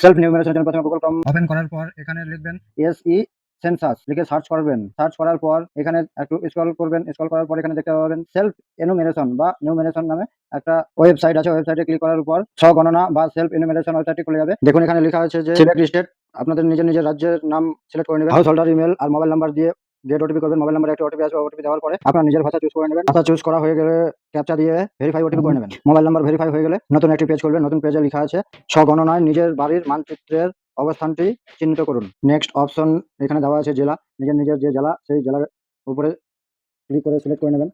Self নিউমেরেশনের জন্য প্রথমে Google Chrome open করার পর এখানে লিখবেন এসই সেন্সাস লিখে সার্চ করবেন। সার্চ করার পর এখানে একটু স্ক্রল করবেন। স্ক্রল করার পর এখানে দেখতে পাবেন সেলফ এনুমেরেশন বা নিউমেরেশন নামে একটা ওয়েবসাইট আছে। ওয়েবসাইটে ক্লিক করার পর স্বগণনা বা সেলফ এনুমেরেশন ওয়েবসাইটটি খুলে যাবে। দেখুন এখানে লেখা আছে যে সিলেক্ট স্টেট, আপনাদের নিজের রাজ্যের নাম সিলেক্ট করে নেবেন। হাউস হোল্ডার ইমেল আর মোবাইল নাম্বার দিয়ে গেট ওটিপি করবেন। মোবাইল নাম্বারে একটা ওটিপি আসবে। ওটিপি দেওয়ার পরে আপনার নিজের ভাষা চুজ করে নেবেন। ভাষা চুজ করা হয়ে গেলে ক্যাপচা দিয়ে ভেরিফাই ওটিপি করে নেবেন। মোবাইল নাম্বার ভেরিফাই হয়ে গেলে নতুন একটি পেজ খুলবেন। নতুন পেজে লেখা আছে স্বগণনায় নিজের বাড়ির মানচিত্রের অবস্থানটি চিহ্নিত করুন। নেক্সট অপশন এখানে দেওয়া আছে জেলা। নিজের যে জেলা সেই জেলার উপরে ক্লিক করে সিলেক্ট করে নেবেন।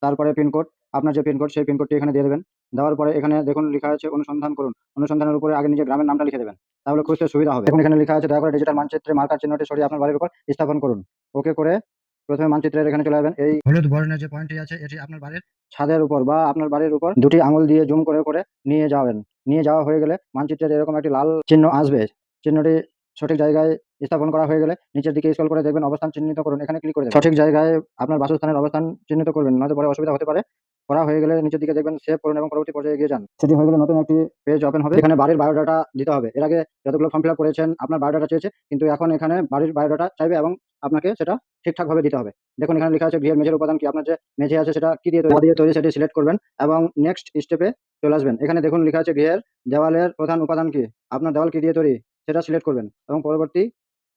তারপরে পিনকোড, আপনার যে পিনকোড সেই পিনকোডটি এখানে দিয়ে দেবেন। দেওয়ার পরে এখানে দেখুন লেখা আছে অনুসন্ধান করুন। অনুসন্ধানের উপরে আগে নিজের গ্রামের নামটা লিখে দেবেন, তাহলে খুঁজতে সুবিধা হবে। এখন এখানে লেখা আছে দয়া করে ডিজিটাল মানচিত্রে মার্কার চিহ্নটি সরিয়ে আপনার বাড়ির উপর স্থাপন করুন। ওকে করে প্রথমে মানচিত্রের এখানে চলে যাবেন। এই হলুদ বর্ণের যে পয়েন্টটি আছে এটি আপনার বাড়ির ছাদের উপর বা আপনার বাড়ির উপর দুটি আঙুল দিয়ে জুম করে করে নিয়ে যাবেন। নিয়ে যাওয়া হয়ে গেলে মানচিত্রের এরকম একটি লাল চিহ্ন আসবে। চিহ্নটি সঠিক জায়গায় স্থাপন করা হয়ে গেলে নিচের দিকে স্ক্রল করে দেখবেন অবস্থান চিহ্নিত করুন। এখানে ক্লিক করে দেবেন। সঠিক জায়গায় আপনার বাসস্থানের অবস্থান চিহ্নিত করবেন, নয়তো পরে অসুবিধা হতে পারে। করা হয়ে গেলে নিচের দিকে দেখবেন সেভ করুন এবং পরবর্তী পর্যায়ে এগিয়ে যান। সেটি হয়ে গেলে নতুন একটি পেজ ওপেন হবে। এখানে বাড়ির বায়োডাটা দিতে হবে। এর আগে যতগুলো ফর্ম ফিল আপ করেছেন আপনার বায়োডাটা চেয়েছে, কিন্তু এখন এখানে বাড়ির বায়োডাটা চাইবে এবং আপনাকে সেটা ঠিকঠাকভাবে দিতে হবে। দেখুন এখানে লেখা আছে গৃহের মেঝের উপাদান কি, আপনার যে মেঝে আছে সেটা কি দিয়ে তৈরি সেটি সিলেক্ট করবেন এবং নেক্সট স্টেপে চলে আসবেন। এখানে দেখুন লেখা আছে গৃহের দেওয়ালের প্রধান উপাদান কি, আপনার দেওয়াল কি দিয়ে তৈরি সেটা সিলেক্ট করবেন এবং পরবর্তী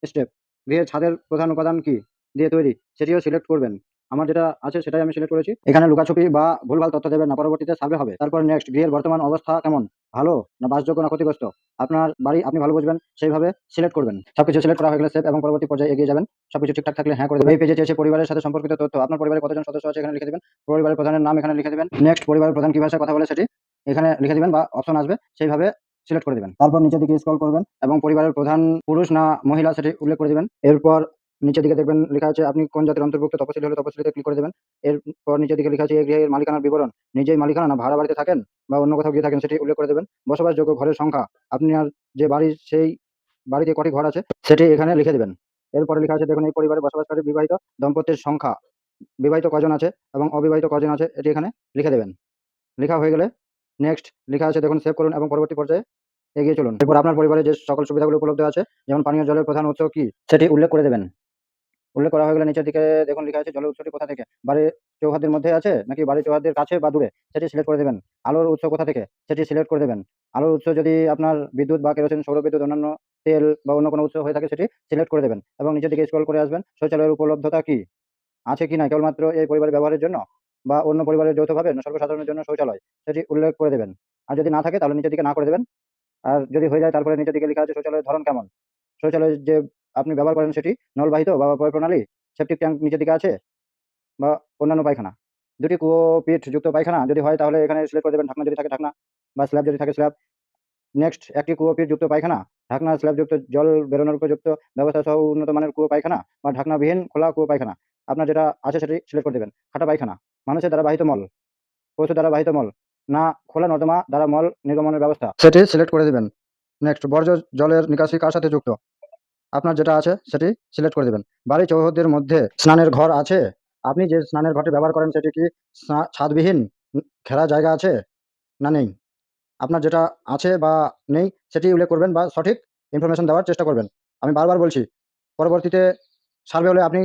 স্টেপ গৃহের ছাদের প্রধান উপাদান কি দিয়ে তৈরি সেটিও সিলেক্ট করবেন। আমার যেটা আছে সেটাই আমি সিলেক্ট করেছি। এখানে লুকাছুপি বা ভুলভাল তথ্য দেবেন না, পরবর্তীতে সার্ভে হবে। তারপর নেক্সট গৃহের বর্তমান অবস্থা কেমন, ভালো না বাসযোগ্য না ক্ষতিগ্রস্ত, আপনার বাড়ি আপনি ভালো বুঝবেন সেইভাবে সিলেক্ট করবেন। সবকিছু সিলেক্ট করা হয়ে গেলে সেভ এবং পরবর্তী পর্যায়ে এগিয়ে যাবেন। সবকিছু ঠিকঠাক থাকলে হ্যাঁ করে দেবেন। এই পেজে চেয়েছে পরিবারের সাথে সম্পর্কিত তথ্য, আপনার পরিবারে কতজন সদস্য আছে এখানে লিখে দেবেন। পরিবারের প্রধানের নাম এখানে লিখে দেবেন। নেক্সট পরিবারের প্রধান কি ভাষায় কথা বলে সেটি এখানে লিখে দিবেন বা অপশন আসবে সেইভাবে সিলেক্ট করে দেবেন। তারপর নিচের দিকে স্ক্রল করবেন এবং পরিবারের প্রধান পুরুষ না মহিলা সেটি উল্লেখ করে দেবেন। এরপর নিচের দিকে দেখবেন লেখা আছে আপনি কোন জাতির অন্তর্ভুক্ত, তপশিলি হলে তপশিলিতে ক্লিক করে দেবেন। এরপর নিচের দিকে লেখা আছে এই গৃহের মালিকানার বিবরণ, নিজেই মালিকানা না ভাড়া বাড়িতে থাকেন বা অন্য কোথাও গিয়ে থাকেন সেটি উল্লেখ করে দেবেন। বসবাসযোগ্য ঘরের সংখ্যা, আপনার যে বাড়ির সেই বাড়িতে কটি ঘর আছে সেটি এখানে লিখে দেবেন। এরপরে লেখা আছে দেখুন এই পরিবারে বসবাসকারী বিবাহিত দম্পতির সংখ্যা, বিবাহিত কজন আছে এবং অবিবাহিত কজন আছে এটি এখানে লিখে দেবেন। লেখা হয়ে গেলে নেক্সট লেখা আছে দেখুন সেভ করুন এবং পরবর্তী পর্যায়ে এগিয়ে চলুন। এরপর আপনার পরিবারে যে সকল সুবিধাগুলো উপলব্ধ আছে যেমন পানীয় জলের প্রধান উৎস কি সেটি উল্লেখ করে দেবেন। উল্লেখ করা হয়ে গেলে নিচের দিকে দেখুন লেখা আছে জলের উৎসটি কোথা থেকে, বাড়ির চৌহাদ্দির মধ্যে আছে নাকি বাড়ির চৌহাদ্দির কাছে বা দূরে সেটি সিলেক্ট করে দেবেন। আলোর উৎস কোথা থেকে সেটি সিলেক্ট করে দেবেন। আলোর উৎস যদি আপনার বিদ্যুৎ বা কেরোসিন, সৌরবিদ্যুৎ, অন্যান্য তেল বা অন্য কোনো উৎস হয়ে থাকে সেটি সিলেক্ট করে দেবেন এবং নিচের দিকে স্ক্রল করে আসবেন। শৌচালয়ের উপলব্ধতা কি আছে কি না কেবলমাত্র এই পরিবারের ব্যবহারের জন্য বা অন্য পরিবারের যৌথভাবে না সর্বসাধারণের জন্য শৌচালয় সেটি উল্লেখ করে দেবেন। আর যদি না থাকে তাহলে নিচের দিকে না করে দেবেন। আর যদি হয়ে যায় তারপরে নিচের দিকে লেখা আছে শৌচালয়ের ধরন কেমন, শৌচালয়ের যে আপনি ব্যবহার করেন সেটি নলবাহিত বা পয় প্রণালী, সেপটিক ট্যাঙ্ক নিচের দিকে আছে বা অন্যান্য পায়খানা, দুটি কুয়ো পিঠ যুক্ত পায়খানা যদি হয় তাহলে এখানে সিলেক্ট করে দেবেন। ঢাকনা যদি থাকে ঢাকনা বা স্ল্যাব যদি থাকে স্ল্যাব। নেক্সট একটি কুয়ো পিঠ যুক্ত পায়খানা, ঢাকনা স্ল্যাবযুক্ত জল বেরোনোর উপযুক্ত ব্যবস্থা সহ উন্নত মানের কুয়ো পায়খানা বা ঢাকনাবিহীন খোলা কুয়ো পায়খানা, আপনার যেটা আছে সেটি সিলেক্ট করে দেবেন। খাটা পায়খানা, মানুষের দ্বারা বাহিত মল, পশু দ্বারা বাহিত মল না খোলা নর্দমা দ্বারা মল নির্গমনের ব্যবস্থা সেটি সিলেক্ট করে দেবেন। নেক্সট বর্জ্য জলের নিকাশি কার সাথে যুক্ত, আপনার যেটা আছে সেটি সিলেক্ট করে দেবেন। বাড়ি চৌহদ্দির মধ্যে স্নানের ঘর আছে, আপনি যে স্নানের ঘরটি ব্যবহার করেন সেটি কি ছাদবিহীন, ঘেরা জায়গা আছে না নেই, আপনার যেটা আছে বা নেই সেটি উল্লেখ করবেন বা সঠিক ইনফরমেশন দেওয়ার চেষ্টা করবেন। আমি বারবার বলছি পরবর্তীতে সার্ভে হলে আপনি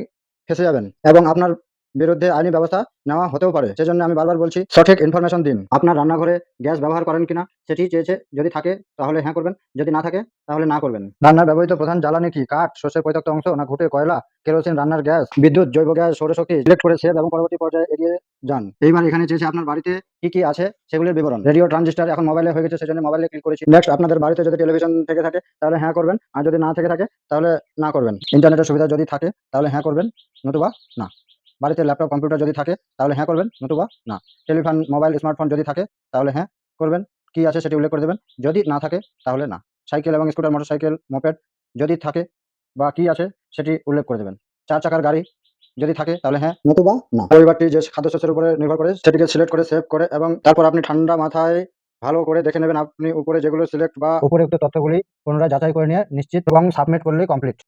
ফেঁসে যাবেন এবং আপনার বিরুদ্ধে আইনি ব্যবস্থা নেওয়া হতেও পারে। সেজন্য আমি বারবার বলছি সঠিক ইনফরমেশন দিন। আপনার রান্নাঘরে গ্যাস ব্যবহার করেন কিনা সেটি চেয়েছে, যদি থাকে তাহলে হ্যাঁ করবেন, যদি না থাকে তাহলে না করবেন। রান্নার ব্যবহৃত প্রধান জ্বালানি কি, কাঠ, শস্যের পরিত্যক্ত অংশ না ঘুঁটে কয়লা, কেরোসিন, রান্নার গ্যাস, বিদ্যুৎ, জৈব গ্যাস, সৌরশক্তি সিলেক্ট করে সেভ এবং পরবর্তী পর্যায়ে এগিয়ে যান। এইবার এখানে চেয়েছে আপনার বাড়িতে কি কি আছে সেগুলির বিবরণ। রেডিও, ট্রানজিস্টার এখন মোবাইলে হয়ে গেছে সেজন্য মোবাইলে ক্লিক করেছি। নেক্সট আপনাদের বাড়িতে যদি টেলিভিশন থেকে থাকে তাহলে হ্যাঁ করবেন, আর যদি না থেকে থাকে তাহলে না করবেন। ইন্টারনেটের সুবিধা যদি থাকে তাহলে হ্যাঁ করবেন, নতুবা না। বাড়িতে ল্যাপটপ, কম্পিউটার যদি থাকে তাহলে হ্যাঁ করবেন, নতুবা না। টেলিফোন, মোবাইল, স্মার্টফোন যদি থাকে তাহলে হ্যাঁ করবেন, কি আছে সেটি উল্লেখ করে দেবেন। যদি না থাকে তাহলে না। সাইকেল এবং স্কুটার, মোটরসাইকেল, মোপেড যদি থাকে বা কি আছে সেটি উল্লেখ করে দেবেন। 4 চাকার গাড়ি যদি থাকে তাহলে হ্যাঁ, নতুবা না। পরিবারটি যে খাদ্যশস্যের উপরে নির্ভর করে সেটিকে সিলেক্ট করে সেভ করে এবং তারপর আপনি ঠান্ডা মাথায় ভালো করে দেখে নেবেন আপনি উপরে যেগুলো সিলেক্ট বা উপরে উক্ত তথ্যগুলি পুনরায় যাচাই করে নিয়ে নিশ্চিত এবং সাবমিট করলেই কমপ্লিট।